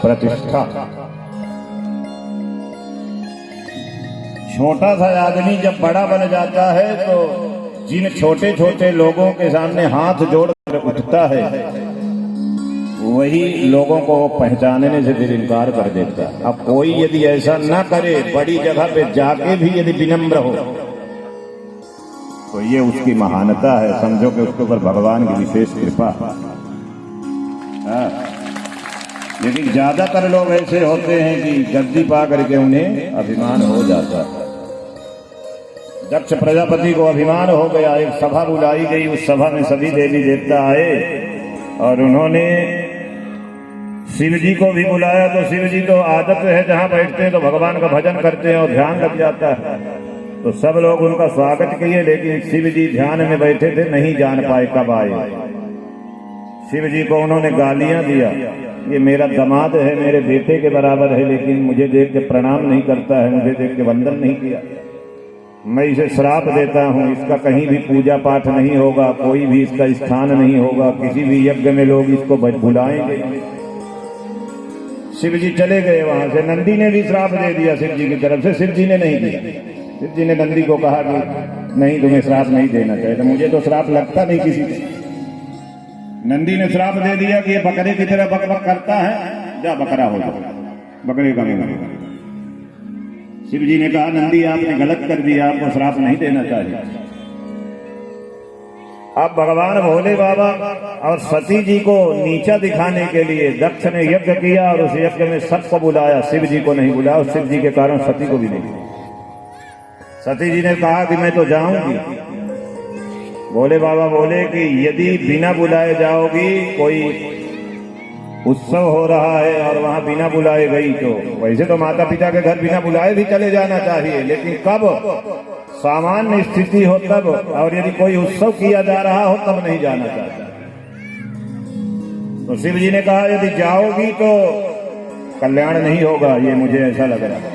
प्रतिष्ठा। छोटा सा आदमी जब बड़ा बन जाता है तो जिन छोटे छोटे लोगों के सामने हाथ जोड़कर उठता है वही लोगों को पहचानने से फिर इनकार कर देता है। अब कोई यदि ऐसा ना करे, बड़ी जगह पे जाके भी यदि विनम्र हो, तो ये उसकी महानता है। समझो कि उसके ऊपर भगवान की विशेष कृपा है। लेकिन ज्यादातर लोग ऐसे होते हैं कि गद्दी पा करके उन्हें अभिमान हो जाता है। दक्ष प्रजापति को अभिमान हो गया। एक सभा बुलाई गई, उस सभा में सभी देवी देवता आए और उन्होंने शिव जी को भी बुलाया। तो शिव जी तो आदत है जहां बैठते हैं तो भगवान का भजन करते हैं और ध्यान लग जाता है, तो सब लोग उनका स्वागत किए। लेकिन शिव जी ध्यान में बैठे थे, नहीं जान पाए कब आए। शिव जी को उन्होंने गालियां दिया, ये मेरा दामाद है, मेरे बेटे के बराबर है, लेकिन मुझे देख के प्रणाम नहीं करता है, मुझे देख के वंदन नहीं किया। मैं इसे श्राप देता हूं, इसका कहीं भी पूजा पाठ नहीं होगा, कोई भी इसका स्थान नहीं होगा, किसी भी यज्ञ में लोग इसको बुलाएंगे। शिव जी चले गए वहां से। नंदी ने भी श्राप दे दिया शिव जी की तरफ से, शिव जी ने नहीं दिया। शिव जी ने नंदी को कहा कि नहीं, तुम्हें श्राप नहीं देना चाहिए। तो मुझे तो श्राप लगता नहीं किसी को। नंदी ने श्राप दे दिया कि ये बकरे की तरह बक बक करता है, जा बकरा हो जाओ, बकरे का नहीं। शिव जी ने कहा नंदी आपने गलत कर दिया, आपको श्राप नहीं देना चाहिए। अब भगवान भोले बाबा और सती जी को नीचा दिखाने के लिए दक्ष ने यज्ञ किया और उस यज्ञ में सबको बुलाया, शिव जी को नहीं बुलाया। और शिव जी के कारण सती को भी नहीं। सती जी ने कहा कि मैं तो जाऊंगी। भोले बाबा बोले कि यदि बिना बुलाए जाओगी, कोई उत्सव हो रहा है और वहां बिना बुलाए गई, तो वैसे तो माता पिता के घर बिना बुलाए भी चले जाना चाहिए, लेकिन कब सामान्य स्थिति हो तब, और यदि कोई उत्सव किया जा रहा हो तब नहीं जाना चाहिए। तो शिव जी ने कहा यदि जाओगी तो कल्याण नहीं होगा, ये मुझे ऐसा लग रहा है।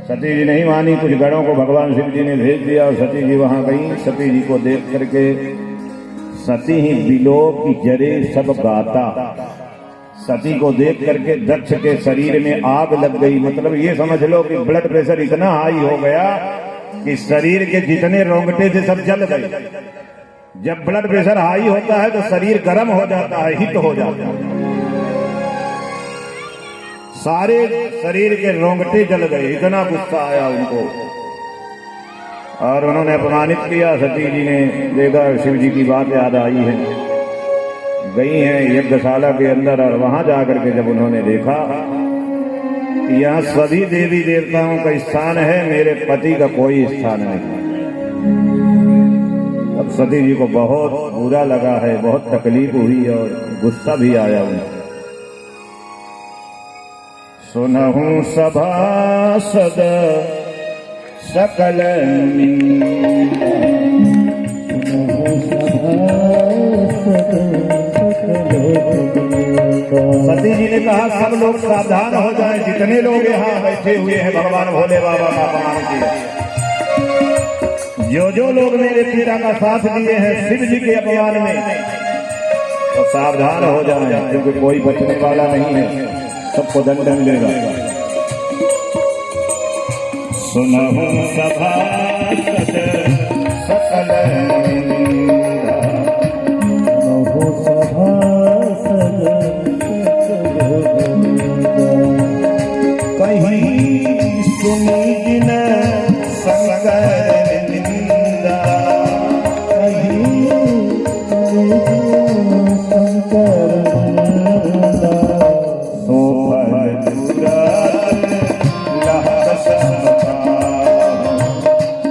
सती जी नहीं मानी, कुछ गणों को भगवान शिव जी ने भेज दिया और सती जी वहां गई। सती जी को देख करके सती ही बिलो की जरे सब गाता। सती को देख करके दक्ष के शरीर में आग लग गई। मतलब ये समझ लो कि ब्लड प्रेशर इतना हाई हो गया कि शरीर के जितने रोंगटे थे सब जल गए। जब ब्लड प्रेशर हाई होता है तो शरीर गर्म हो जाता है, हिट हो जाता है, सारे शरीर के रोंगटे जल गए। इतना गुस्सा आया उनको और उन्होंने अपमानित किया। सती जी ने देखा, शिव जी की बात याद आई है, गई हैं यज्ञशाला के अंदर और वहां जाकर के जब उन्होंने देखा कि यहाँ सभी देवी देवताओं का स्थान है, मेरे पति का कोई स्थान नहीं। अब सती जी को बहुत बुरा लगा है, बहुत तकलीफ हुई और गुस्सा भी आया उन्हें। सुनहु सभासद सकल सती जी ने कहा सब लोग सावधान हो जाएं, जितने लोग यहाँ बैठे हुए हैं भगवान भोले बाबा का अपमान किया। जो लोग मेरे पिता का साथ दिए हैं शिव जी के अपमान में, तो सावधान हो जाएं, क्योंकि कोई बचने वाला नहीं है, सबको दंड मिलेगा। सुनहु सभासद सकल कहीं सुन